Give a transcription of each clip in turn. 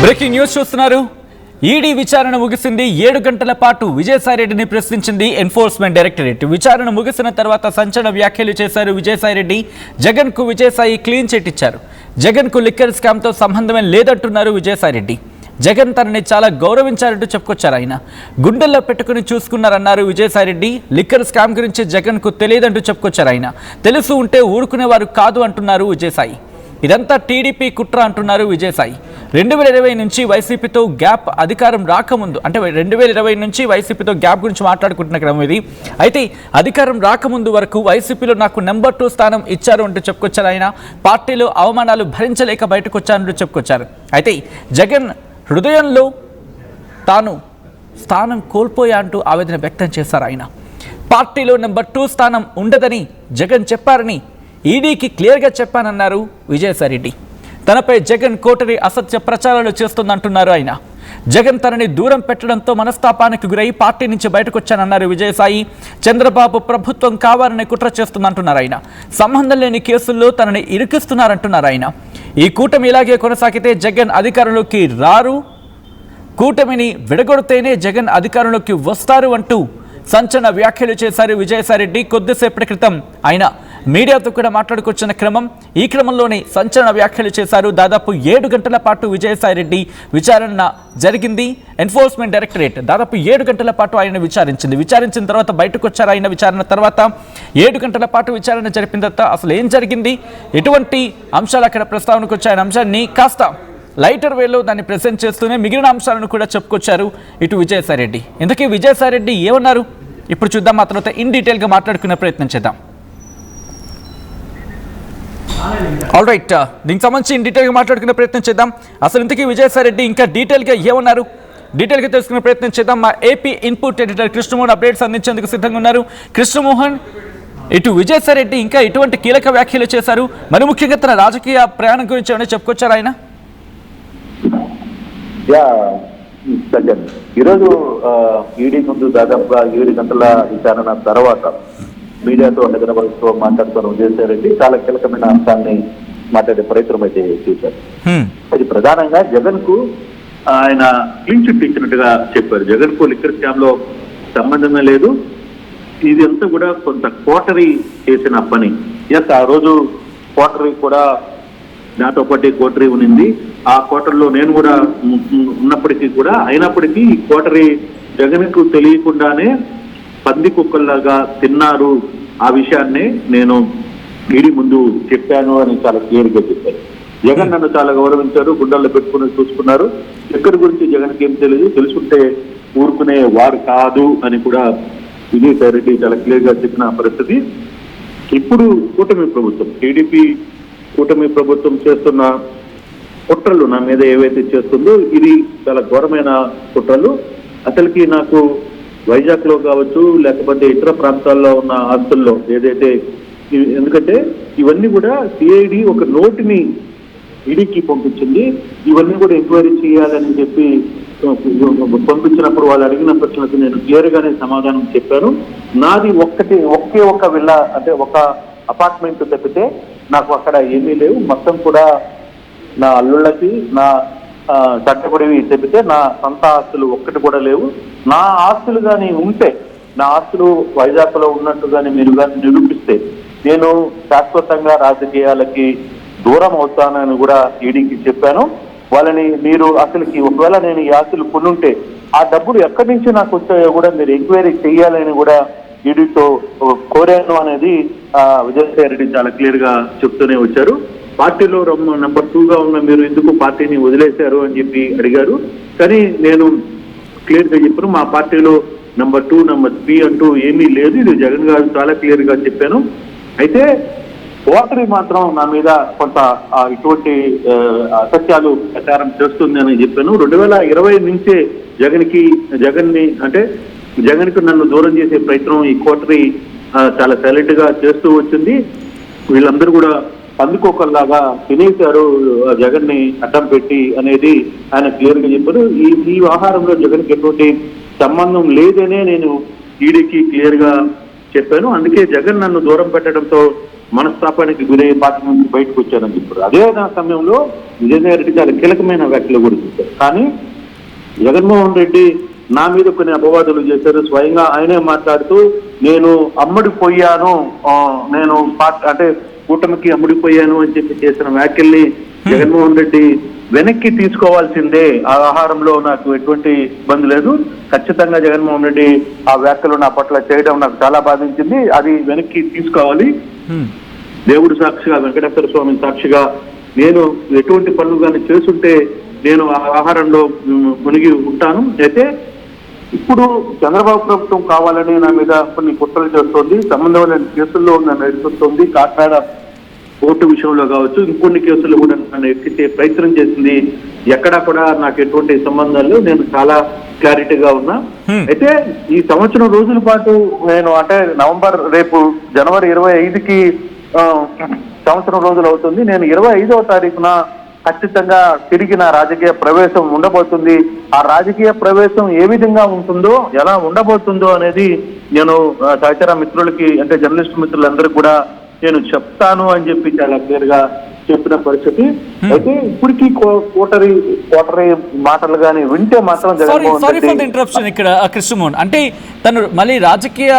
Breaking news చూస్తున్నారు. ED విచారణ ముగిసింది. 7 గంటల పాటు విజయసాయిరెడ్డిని ప్రశ్నించింది ఎన్ఫోర్స్మెంట్ డైరెక్టరేట్. విచారణ ముగిసిన తర్వాత సంచలన వ్యాఖ్యలు చేశారు విజయసాయిరెడ్డి. జగన్ కు విజయసాయి క్లీన్ చిట్ ఇచ్చారు. జగన్ కు లిక్కర్ స్కామ్ తో సంబంధమే లేదంటున్నారు విజయసాయిరెడ్డి. జగన్ తనని చాలా గౌరవించారంటూ చెప్పుకొచ్చారు. ఆయన గుండెల్లో పెట్టుకుని చూసుకున్నారన్నారు విజయసాయిరెడ్డి. లిక్కర్ స్కామ్ గురించి జగన్ కు తెలియదంటూ చెప్పుకొచ్చారు. ఆయన తెలుసు ఉంటే ఊరుకునేవారు కాదు అంటున్నారు విజయసాయి. ఇదంతా టీడీపీ కుట్ర అంటున్నారు విజయసాయి. 2020 నుంచి వైసీపీతో గ్యాప్ అధికారం రాకముందు, అంటే 2020 నుంచి వైసీపీతో గ్యాప్ గురించి మాట్లాడుకుంటున్న క్రమం ఇది. అయితే అధికారం రాకముందు వరకు వైసీపీలో నాకు నెంబర్ 2 స్థానం ఇచ్చారు అంటూ చెప్పుకొచ్చారు. ఆయన పార్టీలో అవమానాలు భరించలేక బయటకు వచ్చారంటూ చెప్పుకొచ్చారు. అయితే జగన్ హృదయంలో తాను స్థానం కోల్పోయా అంటూ ఆవేదన వ్యక్తం చేశారు. ఆయన పార్టీలో నెంబర్ 2 స్థానం ఉండదని జగన్ చెప్పారని ఈడీకి క్లియర్గా చెప్పానన్నారు విజయసాయిరెడ్డి. తనపై జగన్ కోటరి అసత్య ప్రచారాలు చేస్తుందంటున్నారు ఆయన. జగన్ తనని దూరం పెట్టడంతో మనస్తాపానికి గురై పార్టీ నుంచి బయటకు వచ్చానన్నారు విజయసాయి. చంద్రబాబు ప్రభుత్వం కావాలని కుట్ర చేస్తుందంటున్నారు ఆయన. సంబంధం లేని కేసుల్లో తనని ఇరికిస్తున్నారంటున్నారు ఆయన. ఈ కూటమి ఇలాగే కొనసాగితే జగన్ అధికారంలోకి రారు, కూటమిని విడగొడితేనే జగన్ అధికారంలోకి వస్తారు అంటూ సంచలన వ్యాఖ్యలు చేశారు విజయసాయిరెడ్డి. కొద్దిసేపటి క్రితం ఆయన మీడియాతో కూడా మాట్లాడుకొచ్చిన ఈ క్రమంలోనే సంచలన వ్యాఖ్యలు చేశారు. దాదాపు 7 గంటల పాటు విజయసాయిరెడ్డి విచారణ జరిగింది. ఎన్ఫోర్స్మెంట్ డైరెక్టరేట్ దాదాపు 7 గంటల పాటు ఆయన విచారించిన తర్వాత బయటకు వచ్చారు. ఆయన విచారణ తర్వాత 7 గంటల పాటు విచారణ జరిపిన తర్వాత అసలు ఏం జరిగింది, ఎటువంటి అంశాలు అక్కడ ప్రస్తావనకు వచ్చాయన్న అంశాన్ని కాస్త లైటర్ వేలో దాన్ని ప్రెజెంట్ చేస్తూనే మిగిలిన అంశాలను కూడా చెప్పుకొచ్చారు ఇటు విజయసాయిరెడ్డి. ఇంతకీ విజయసాయిరెడ్డి ఏమన్నారు ఇప్పుడు చూద్దాం. ఆ తర్వాత ఇన్ డీటెయిల్గా మాట్లాడుకునే ప్రయత్నం చేద్దాం. ఆల్ రైట్, దీనికి సంబంధించి ఇన్ డీటెయిల్గా మాట్లాడుకునే ప్రయత్నం చేద్దాం. అసలు ఇంతకీ విజయసాయిరెడ్డి ఇంకా డీటెయిల్గా ఏమన్నారు, డీటెయిల్గా తెలుసుకునే ప్రయత్నం చేద్దాం. మా AP input editor Krishnamohan updates అందించేందుకు సిద్ధంగా ఉన్నారు. కృష్ణమోహన్, ఇటు విజయసాయిరెడ్డి ఇంకా ఎటువంటి కీలక వ్యాఖ్యలు చేశారు, మరి ముఖ్యంగా తన రాజకీయ ప్రయాణం గురించి ఏమైనా చెప్పుకొచ్చారు ఆయన? ఈరోజు ఈడీ ముందు దాదాపుగా 7 గంటల విచారణ తర్వాత మీడియాతో అన్నగనతో మాట్లాడుతున్న విజయసాయిరెడ్డి చాలా కీలకమైన అంశాన్ని మాట్లాడే ప్రయత్నం అయితే చేశారు. అది ప్రధానంగా జగన్ కు ఆయన క్లీన్ చిట్ ఇచ్చినట్టుగా చెప్పారు. జగన్ కు లిక్కర్ స్కామ్ లో సంబంధమే లేదు, ఇది అంతా కూడా కొంత కోటరీ చేసిన పని. ఎస్, ఆ రోజు కోటరీ కూడా నాతో పాటు కోటరీ ఉన్నింది. ఆ కోటరీలో నేను కూడా ఉన్నప్పటికీ కూడా అయినప్పటికీ ఈ కోటరీ జగన్ కు తెలియకుండానే పంది కుక్కల్లాగా తిన్నారు. ఆ విషయాన్ని నేను ఈడీ ముందు చెప్పాను అని చాలా క్లియర్గా చెప్పారు. జగన్ నన్ను చాలా గౌరవించారు, గుండెల్లో పెట్టుకుని చూసుకున్నారు. ఎక్కడి గురించి జగన్కి ఏం తెలియదు, తెలుసుకుంటే ఊరుకునే వారు కాదు అని కూడా విజయసాయిరెడ్డి చాలా క్లియర్గా చెప్పిన పరిస్థితి. ఇప్పుడు కూటమి ప్రభుత్వం, టీడీపీ కూటమి ప్రభుత్వం చేస్తున్న కుట్రలు నా మీద ఏవైతే చేస్తుందో ఇది చాలా ఘోరమైన కుట్రలు. అసలుకి నాకు వైజాగ్ లో కావచ్చు, లేకపోతే ఇతర ప్రాంతాల్లో ఉన్న ఆస్తుల్లో ఏదైతే, ఎందుకంటే ఇవన్నీ కూడా సిఐడి ఒక నోటిని ఈడీకి పంపించింది. ఇవన్నీ కూడా ఎంక్వైరీ చేయాలని చెప్పి పంపించినప్పుడు వాళ్ళు అడిగిన ప్రశ్నలకు నేను క్లియర్ గానే సమాధానం చెప్పాను. నాది ఒకే ఒక విల్లా, అంటే ఒక అపార్ట్మెంట్ తప్పితే నాకు అక్కడ ఏమీ లేవు. మొత్తం కూడా నా అల్లుళ్ళకి, నా చట్టపడివి చెబితే నా సొంత ఆస్తులు ఒక్కటి కూడా లేవు. నా ఆస్తులు కానీ ఉంటే, నా ఆస్తులు వైజాగ్ లో ఉన్నట్టుగానే మీరు కానీ నిరూపిస్తే నేను శాశ్వతంగా రాజకీయాలకి దూరం అవుతానని కూడా ఈడీకి చెప్పాను. వాళ్ళని మీరు అసలుకి ఒకవేళ నేను ఈ ఆస్తులు కొనుంటే ఆ డబ్బులు ఎక్కడి నుంచి నాకు వచ్చాయో కూడా మీరు ఎంక్వైరీ చేయాలని కూడా ఈడీతో కోరాను అనేది విజయసాయిరెడ్డి చాలా క్లియర్ గా చెప్తూనే వచ్చారు. పార్టీలో నెంబర్ 2గా ఉన్న మీరు ఎందుకు పార్టీని వదిలేశారు అని చెప్పి అడిగారు. కానీ నేను క్లియర్ గా చెప్పాను, మా పార్టీలో నెంబర్ 2, నెంబర్ 3 అంటూ ఏమీ లేదు. ఇది జగన్ గారు చాలా క్లియర్ గా చెప్పాను. అయితే కోటరీ మాత్రం నా మీద కొంత ఇటువంటి అసత్యాలు ప్రచారం చేస్తుంది అని చెప్పాను. 2020 నుంచే జగన్ కి నన్ను దూరం చేసే ప్రయత్నం ఈ కోటరీ చాలా సైలెంట్ గా చేస్తూ వచ్చింది. వీళ్ళందరూ కూడా పందుకోకల్లాగా తినేశారు జగన్ ని అడ్డం పెట్టి అనేది ఆయన క్లియర్ గా చెప్పారు. ఈ వ్యవహారంలో జగన్ కి ఎటువంటి సంబంధం లేదనే నేను ఈడీకి క్లియర్ గా చెప్పాను. అందుకే జగన్ నన్ను దూరం పెట్టడంతో మనస్తాపానికి గురయ్యే పార్టీ నుంచి బయటకు వచ్చారని చెప్పారు. అదే సమయంలో విజయసాయి రెడ్డి చాలా కీలకమైన వ్యాఖ్యలు కూడా చేశారు. కానీ జగన్మోహన్ రెడ్డి నా మీద కొన్ని అపవాదులు చేశారు. స్వయంగా ఆయనే మాట్లాడుతూ నేను అమ్ముడిపోయాను, నేను అంటే కూటమికి అమ్ముడిపోయాను అని చెప్పి చేసిన వ్యాఖ్యల్ని జగన్మోహన్ రెడ్డి వెనక్కి తీసుకోవాల్సిందే. ఆ ఆహారంలో నాకు ఎటువంటి ఇబ్బంది లేదు. ఖచ్చితంగా జగన్మోహన్ రెడ్డి ఆ వ్యాఖ్యలు నా పట్ల చేయడం నాకు చాలా బాధించింది. అది వెనక్కి తీసుకోవాలి. దేవుడు సాక్షిగా, వెంకటేశ్వర స్వామి సాక్షిగా నేను ఎటువంటి పనులు కానీ చేస్తుంటే నేను ఆ ఆహారంలో మునిగి ఉంటాను. అయితే ఇప్పుడు చంద్రబాబు ప్రభుత్వం కావాలని నా మీద కొన్ని కుట్రలు చేస్తోంది, సంబంధం లేని కేసుల్లో నన్ను నడిపిస్తోంది. కాకినాడ కోర్టు విషయంలో కావచ్చు, ఇంకొన్ని కేసులు కూడా నన్ను ఎక్కించే ప్రయత్నం చేసింది. ఎక్కడా కూడా నాకు ఎటువంటి సంబంధాలు, నేను చాలా క్లారిటీగా ఉన్నా. అయితే ఈ సంవత్సరం రోజుల పాటు నేను అంటే రేపు జనవరి 25కి సంవత్సరం రోజులు అవుతుంది. నేను 25వ తారీఖున ఖచ్చితంగా తిరిగి నా రాజకీయ ప్రవేశం ఉండబోతుంది. ఆ రాజకీయ ప్రవేశం ఏ విధంగా ఉంటుందో, ఎలా ఉండబోతుందో అనేది నేను సహచర మిత్రులకి అంటే జర్నలిస్ట్ మిత్రులందరికీ కూడా నేను చెప్తాను అని చెప్పి చాలా క్లియర్ గా చెప్పిన పరిస్థితి. అయితే ఇప్పటికీ కోటరీ మాటలు కానీ వింటే మాత్రం సారీ ఫర్ ది ఇంటరప్షన్ ఇక్కడ కృష్ణమోహన్, అంటే తను మళ్ళీ రాజకీయ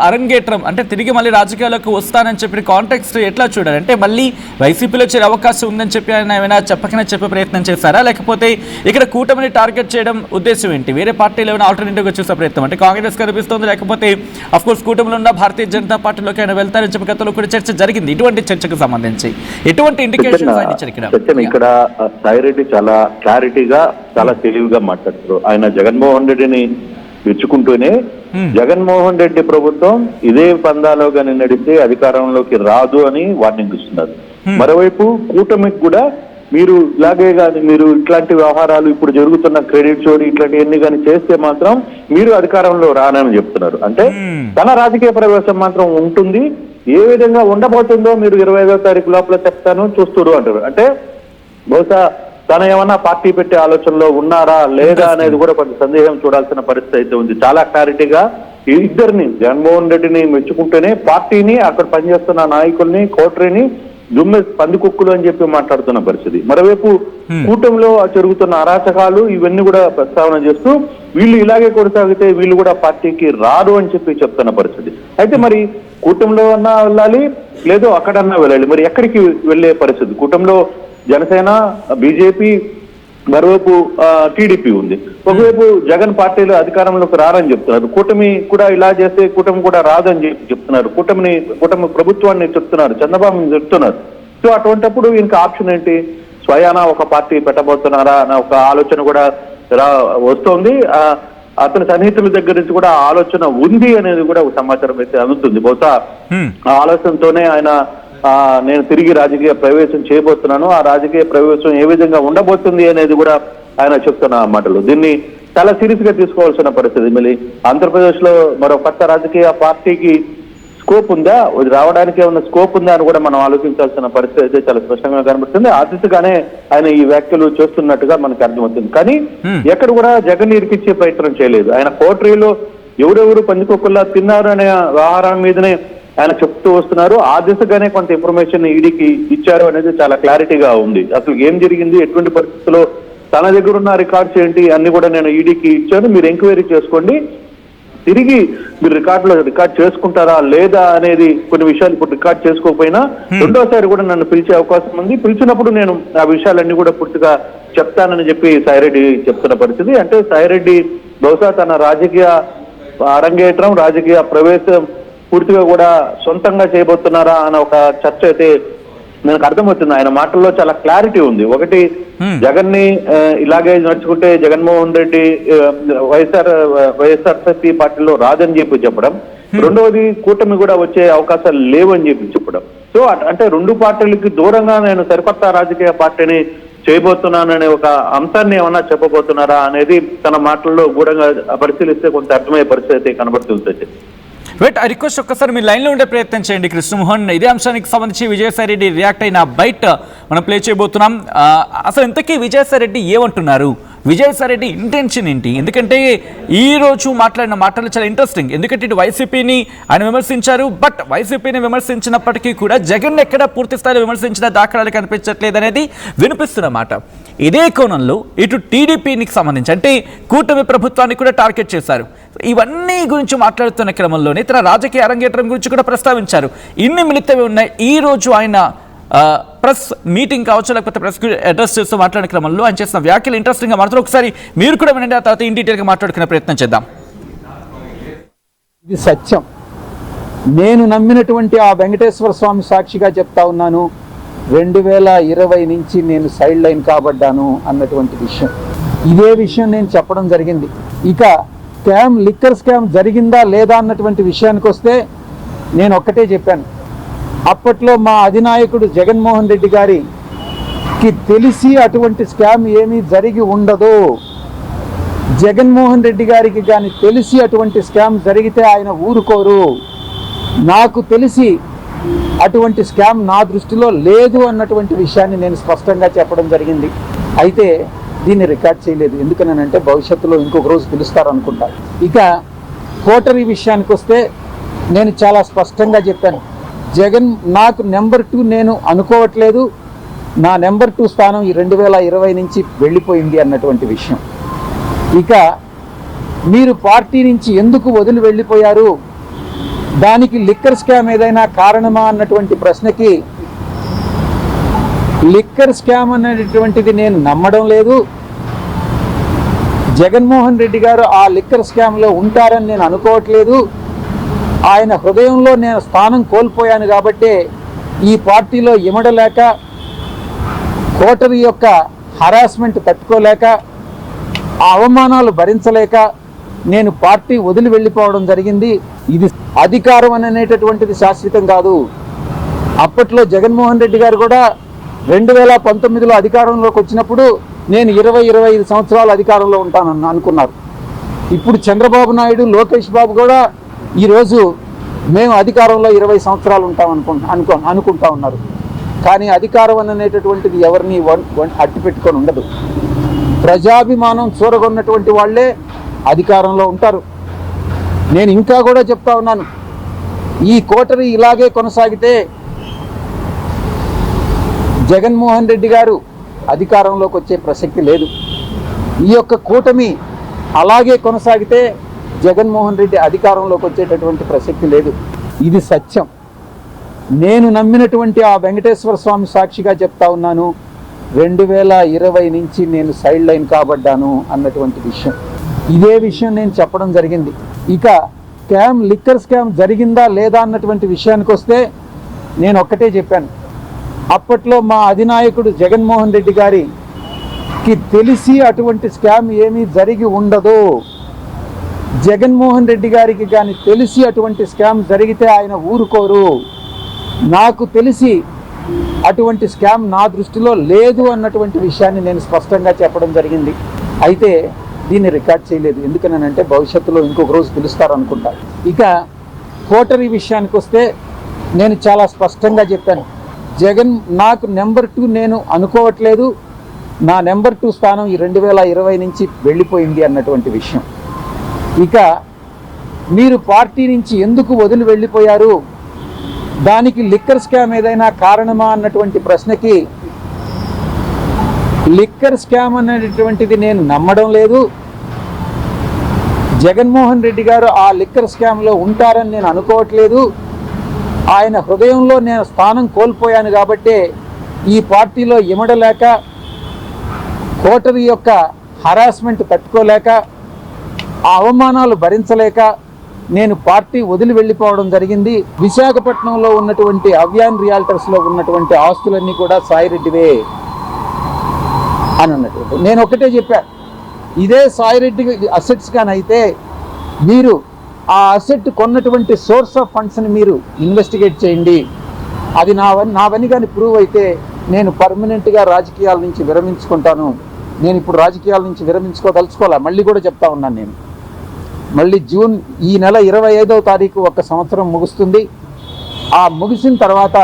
అరంగేట్రం అంటే తిరిగి మళ్ళీ రాజకీయాలకు వస్తానని చెప్పిన కాంటెక్స్ట్ ఎట్లా చూడాలి? అంటే మళ్ళీ వైసీపీలో చేరే అవకాశం ఉందని చెప్పి ఆయన ఏమైనా చెప్పకనే చెప్పే ప్రయత్నం చేశారా, లేకపోతే ఇక్కడ కూటమిని టార్గెట్ చేయడం ఉద్దేశం ఏంటి? వేరే పార్టీలు ఏమైనా ఆల్టర్నేటివ్గా చూసే ప్రయత్నం అంటే కాంగ్రెస్ కనిపిస్తుంది, లేకపోతే అఫ్ కోర్స్ కూటమిలో ఉన్న భారతీయ జనతా పార్టీలోకి ఆయన వెళ్తారని చెప్పి గతంలో కూడా చర్చ జరిగింది. ఇటువంటి చర్చకు సంబంధించి ఎటువంటి ఇక్కడ సాయి రెడ్డి చాలా క్లారిటీగా చాలా తెలివిగా మాట్లాడుతారు. ఆయన జగన్మోహన్ రెడ్డిని మెచ్చుకుంటూనే జగన్మోహన్ రెడ్డి ప్రభుత్వం ఇదే పందాలో కానీ నడిస్తే అధికారంలోకి రాదు అని వార్నింగ్ ఇస్తున్నారు. మరోవైపు కూటమికి కూడా మీరు ఇలాగే కానీ మీరు ఇట్లాంటి వ్యవహారాలు ఇప్పుడు జరుగుతున్న క్రెడిట్ చోరీ ఇట్లాంటివన్నీ కానీ చేస్తే మాత్రం మీరు అధికారంలో రానని చెప్తున్నారు. అంటే తన రాజకీయ ప్రవేశం మాత్రం ఉంటుంది. ఏ విధంగా ఉండబోతుందో మీరు 25వ తారీఖు లోపల చెప్తాను చూస్తురు అంటారు. అంటే బహుశా తన ఏమన్నా పార్టీ పెట్టే ఆలోచనలో ఉన్నారా లేదా అనేది కూడా కొంచెం సందేహం చూడాల్సిన పరిస్థితి అయితే ఉంది. చాలా క్లారిటీగా ఇద్దరిని జగన్మోహన్ రెడ్డిని మెచ్చుకుంటూనే పార్టీని అక్కడ పనిచేస్తున్న నాయకుల్ని కోటరీని దుమ్మె పందికొక్కులు అని చెప్పి మాట్లాడుతున్న పరిస్థితి. మరోవైపు కూటమిలో జరుగుతున్న అరాచకాలు ఇవన్నీ కూడా ప్రస్తావన చేస్తూ వీళ్ళు ఇలాగే కొనసాగితే వీళ్ళు కూడా పార్టీకి రారు అని చెప్పి చెప్తున్న పరిస్థితి. అయితే మరి కూటమిలో అన్నా వెళ్ళాలి, లేదో అక్కడన్నా వెళ్ళాలి. మరి ఎక్కడికి వెళ్లే పరిస్థితి? కూటమిలో జనసేన, బీజేపీ, మరోవైపు టీడీపీ ఉంది. ఒకవైపు జగన్ పార్టీలు అధికారంలోకి రారని చెప్తున్నారు. కూటమి కూడా ఇలా చేస్తే కూటమి కూడా రాదని చెప్తున్నారు. కూటమి ప్రభుత్వాన్ని చెప్తున్నారు, చంద్రబాబు చెప్తున్నారు. సో అటువంటిప్పుడు ఇంకా ఆప్షన్ ఏంటి? స్వయానా ఒక పార్టీ పెట్టబోతున్నారా అన్న ఒక ఆలోచన కూడా వస్తోంది. అతని సన్నిహితుల దగ్గర నుంచి కూడా ఆలోచన ఉంది అనేది కూడా ఒక సమాచారం అయితే అందుతుంది. బహుశా ఆ ఆలోచనతోనే ఆయన నేను తిరిగి రాజకీయ ప్రవేశం చేయబోతున్నాను, ఆ రాజకీయ ప్రవేశం ఏ విధంగా ఉండబోతుంది అనేది కూడా ఆయన చెప్తున్న మాటలు. దీన్ని చాలా సీరియస్ గా తీసుకోవాల్సిన పరిస్థితి. మళ్ళీ ఆంధ్రప్రదేశ్ లో మరో కొత్త రాజకీయ పార్టీకి స్కోప్ ఉందా, రావడానికి ఏమన్నా స్కోప్ ఉందా అని కూడా మనం ఆలోచించాల్సిన పరిస్థితి అయితే చాలా స్పష్టంగా కనబడుతుంది. ఆ దిశగానే ఆయన ఈ వ్యాఖ్యలు చేస్తున్నట్టుగా మనకు అర్థమవుతుంది. కానీ ఎక్కడ కూడా జగన్ ఇరికిచ్చే ప్రయత్నం చేయలేదు. ఆయన కోటరీలో ఎవరెవరు పందికొక్కుల్లా తిన్నారు అనే వ్యవహారం మీదనే ఆయన చెప్తూ వస్తున్నారు. ఆ దిశగానే కొంత ఇన్ఫర్మేషన్ ఈడీకి ఇచ్చారు అనేది చాలా క్లారిటీగా ఉంది. అసలు ఏం జరిగింది, ఎటువంటి పరిస్థితుల్లో తన దగ్గర ఉన్న రికార్డ్స్ ఏంటి అన్ని కూడా నేను ఈడీకి ఇచ్చాను, మీరు ఎంక్వైరీ చేసుకోండి, తిరిగి మీరు రికార్డ్ చేసుకుంటారా లేదా అనేది కొన్ని విషయాలు ఇప్పుడు రికార్డ్ చేసుకోకపోయినా రెండోసారి కూడా నన్ను పిలిచే అవకాశం ఉంది. పిలిచినప్పుడు నేను ఆ విషయాలన్నీ కూడా పూర్తిగా చెప్తానని చెప్పి సాయిరెడ్డి చెప్తున్న పరిస్థితి. అంటే సాయిరెడ్డి బహుశా తన రాజకీయ అరంగేట్రం, రాజకీయ ప్రవేశం పూర్తిగా కూడా సొంతంగా చేయబోతున్నారా అన్న ఒక చర్చ అయితే మనకు అర్థమవుతుంది. ఆయన మాటల్లో చాలా క్లారిటీ ఉంది. ఒకటి, జగన్ ని ఇలాగే నడుచుకుంటే జగన్మోహన్ రెడ్డి వైఎస్ఆర్సీపీ పార్టీలో రాదని చెప్పి చెప్పడం, రెండవది కూటమి కూడా వచ్చే అవకాశాలు లేవని చెప్పి చెప్పడం. సో అంటే రెండు పార్టీలకి దూరంగా నేను సరికొత్త రాజకీయ పార్టీని చేయబోతున్నాననే ఒక అంశాన్ని ఏమన్నా చెప్పబోతున్నారా అనేది తన మాటల్లో గూఢంగా పరిశీలిస్తే కొంత అర్థమయ్యే పరిస్థితి కనబడుతుంది. వెయిట్, ఐ రిక్వెస్ట్ ఒక్కసారి మీ లైన్లో ఉండే ప్రయత్నం చేయండి కృష్ణమోహన్. ఇదే అంశానికి సంబంధించి విజయసాయి రెడ్డి రియాక్ట్ అయిన బయట మనం ప్లే చేయబోతున్నాం. అసలు ఇంతకీ విజయసాయి రెడ్డి ఏమంటున్నారు? విజయసాయిరెడ్డి ఇంటెన్షన్ ఏంటి? ఎందుకంటే ఈ రోజు మాట్లాడిన మాటలు చాలా ఇంట్రెస్టింగ్. ఎందుకంటే ఇటు వైసీపీని ఆయన విమర్శించారు, బట్ వైసీపీని విమర్శించినప్పటికీ కూడా జగన్ ఎక్కడ పూర్తి స్థాయిలో విమర్శించిన దాఖలాలు కనిపించట్లేదు అనేది వినిపిస్తున్న మాట. ఇదే కోణంలో ఇటు టీడీపీకి సంబంధించి అంటే కూటమి ప్రభుత్వాన్ని కూడా టార్గెట్ చేశారు. ఇవన్నీ గురించి మాట్లాడుతున్న క్రమంలోనే తన రాజకీయ అరంగేట్రం గురించి కూడా ప్రస్తావించారు. ఇన్ని మిళితమే ఉన్నాయి. ఈ రోజు ఆయన ప్రెస్ మీటింగ్ కావచ్చు, లేకపోతే ప్రెస్ అడ్రస్ చేస్తూ మాట్లాడిన క్రమంలో ఆయన చేసిన వ్యాఖ్యలు ఇంట్రెస్టింగ్గా మాత్రం ఒకసారి మీరు కూడా వినండి, ఆ తర్వాత ఇన్ డీటెయిల్గా మాట్లాడుకునే ప్రయత్నం చేద్దాం. ఇది సత్యం. నేను నమ్మినటువంటి ఆ వెంకటేశ్వర స్వామి సాక్షిగా చెప్తా ఉన్నాను, 2020 నుంచి నేను సైడ్ లైన్ కాబడ్డాను అన్నటువంటి విషయం. ఇదే విషయం నేను చెప్పడం జరిగింది. ఇక లిక్కర్ స్కామ్ జరిగిందా లేదా అన్నటువంటి విషయానికి వస్తే నేను ఒక్కటే చెప్పాను. అప్పట్లో మా అధినాయకుడు జగన్మోహన్ రెడ్డి గారికి తెలిసి అటువంటి స్కామ్ ఏమీ జరిగి ఉండదు. జగన్మోహన్ రెడ్డి గారికి కానీ తెలిసి అటువంటి స్కామ్ జరిగితే ఆయన ఊరుకోరు. నాకు తెలిసి అటువంటి స్కామ్ నా దృష్టిలో లేదు అన్నటువంటి విషయాన్ని నేను స్పష్టంగా చెప్పడం జరిగింది. అయితే దీన్ని రికార్డ్ చేయలేదు. ఎందుకనంటే భవిష్యత్తులో ఇంకొక రోజు పిలుస్తారు అనుకుంటా. ఇక కోటరీ విషయానికి వస్తే నేను చాలా స్పష్టంగా చెప్పాను, జగన్ నాకు నెంబర్ 2 నేను అనుకోవట్లేదు, నా నెంబర్ 2 స్థానం ఈ 2020 నుంచి వెళ్ళిపోయింది అన్నటువంటి విషయం. ఇక మీరు పార్టీ నుంచి ఎందుకు వదిలి వెళ్ళిపోయారు, దానికి లిక్కర్ స్కామ్ ఏదైనా కారణమా అన్నటువంటి ప్రశ్నకి, లిక్కర్ స్కామ్ అనేటువంటిది నేను నమ్మడం లేదు. జగన్మోహన్ రెడ్డి గారు ఆ లిక్కర్ స్కామ్లో ఉంటారని నేను అనుకోవట్లేదు. ఆయన హృదయంలో నేను స్థానం కోల్పోయాను కాబట్టే ఈ పార్టీలో ఇమడలేక, కోటరీ యొక్క హరాస్మెంట్ తట్టుకోలేక, ఆ అవమానాలు భరించలేక నేను పార్టీ వదిలి వెళ్ళిపోవడం జరిగింది. ఇది అధికారం అనేటటువంటిది శాశ్వతం కాదు. అప్పట్లో జగన్మోహన్ రెడ్డి గారు కూడా 2019లో అధికారంలోకి వచ్చినప్పుడు నేను 20-25 సంవత్సరాలు అధికారంలో ఉంటానని అనుకున్నారు. ఇప్పుడు చంద్రబాబు నాయుడు, లోకేష్ బాబు కూడా ఈరోజు మేము అధికారంలో 20 సంవత్సరాలు ఉంటాం అనుకుంటా ఉన్నారు. కానీ అధికారం అనేటటువంటిది ఎవరిని అట్టి పెట్టుకొని ఉండదు. ప్రజాభిమానం చూరగొన్నటువంటి వాళ్ళే అధికారంలో ఉంటారు. నేను ఇంకా కూడా చెప్తా ఉన్నాను, ఈ కోటరీ ఇలాగే కొనసాగితే జగన్మోహన్ రెడ్డి గారు అధికారంలోకి వచ్చే ప్రసక్తి లేదు. ఈ యొక్క కూటమి అలాగే కొనసాగితే జగన్మోహన్ రెడ్డి అధికారంలోకి వచ్చేటటువంటి ప్రసక్తి లేదు. ఇది సత్యం. నేను నమ్మినటువంటి ఆ వెంకటేశ్వర స్వామి సాక్షిగా చెప్తా ఉన్నాను, 2020 నుంచి నేను సైడ్ లైన్ కాబడ్డాను అన్నటువంటి విషయం. ఇదే విషయం నేను చెప్పడం జరిగింది. ఇక లిక్కర్ స్కామ్ జరిగిందా లేదా అన్నటువంటి విషయానికి వస్తే నేను ఒక్కటే చెప్పాను. అప్పట్లో మా అధినాయకుడు జగన్మోహన్ రెడ్డి గారికి తెలిసి అటువంటి స్కామ్ ఏమీ జరిగి ఉండదు. జగన్మోహన్ రెడ్డి గారికి కానీ తెలిసి అటువంటి స్కామ్ జరిగితే ఆయన ఊరుకోరు. నాకు తెలిసి అటువంటి స్కామ్ నా దృష్టిలో లేదు అన్నటువంటి విషయాన్ని నేను స్పష్టంగా చెప్పడం జరిగింది. అయితే దీన్ని రికార్డ్ చేయలేదు. ఎందుకనంటే భవిష్యత్తులో ఇంకొక రోజు పిలుస్తారు అనుకుంటా. ఇక కోటరీ విషయానికి వస్తే నేను చాలా స్పష్టంగా చెప్పాను, జగన్ నాకు నెంబర్ 2 నేను అనుకోవట్లేదు, నా నెంబర్ 2 స్థానం ఈ 2020 నుంచి వెళ్ళిపోయింది అన్నటువంటి విషయం. ఇక మీరు పార్టీ నుంచి ఎందుకు వదిలి వెళ్ళిపోయారు, దానికి లిక్కర్ స్కామ్ ఏదైనా కారణమా అన్నటువంటి ప్రశ్నకి, లిక్కర్ స్కామ్ అనేటటువంటిది నేను నమ్మడం లేదు. జగన్మోహన్ రెడ్డి గారు ఆ లిక్కర్ స్కామ్లో ఉంటారని నేను అనుకోవట్లేదు. ఆయన హృదయంలో నేను స్థానం కోల్పోయాను కాబట్టే ఈ పార్టీలో ఇమడలేక, కోటరీ యొక్క హరాస్మెంట్ తట్టుకోలేక, ఆ అవమానాలు భరించలేక నేను పార్టీ వదిలి వెళ్ళిపోవడం జరిగింది. విశాఖపట్నంలో ఉన్నటువంటి అవ్యాన్ రియాల్టర్స్లో ఉన్నటువంటి ఆస్తులన్నీ కూడా సాయిరెడ్డివే అని అన్నట్టు నేను ఒకటే చెప్పా, ఇదే సాయిరెడ్డి అసెట్స్ కానీ అయితే మీరు ఆ అసెట్ కొన్నటువంటి సోర్స్ ఆఫ్ ఫండ్స్ని మీరు ఇన్వెస్టిగేట్ చేయండి. అది నావని కానీ ప్రూవ్ అయితే నేను పర్మనెంట్గా రాజకీయాల నుంచి విరమించుకుంటాను. నేను ఇప్పుడు రాజకీయాల నుంచి విరమించుకోదలుచుకోవాలా, మళ్ళీ కూడా చెప్తా ఉన్నాను. నేను మళ్ళీ జూన్ ఈ నెల 25వ తారీఖు 1 సంవత్సరం ముగుస్తుంది. ఆ ముగిసిన తర్వాత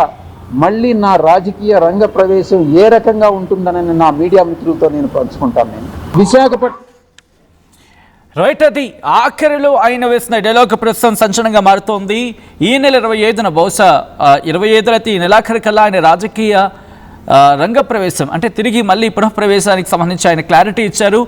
మళ్ళీ నా రాజకీయ రంగ ప్రవేశం ఏ రకంగా ఉంటుందని నా మీడియా మిత్రులతో నేను పంచుకుంటాను. నేను విశాఖపట్నం రైట్, అది ఆఖరిలో ఆయన వేసిన డైలాగ్ ప్రస్తుతం సంచలనంగా మారుతోంది. ఈ నెల 25న బహుశా 25 అయితే ఈ నెలాఖరు కల్లా ఆయన రాజకీయ రంగ ప్రవేశం అంటే తిరిగి మళ్ళీ పునఃప్రవేశానికి సంబంధించి ఆయన క్లారిటీ ఇచ్చారు.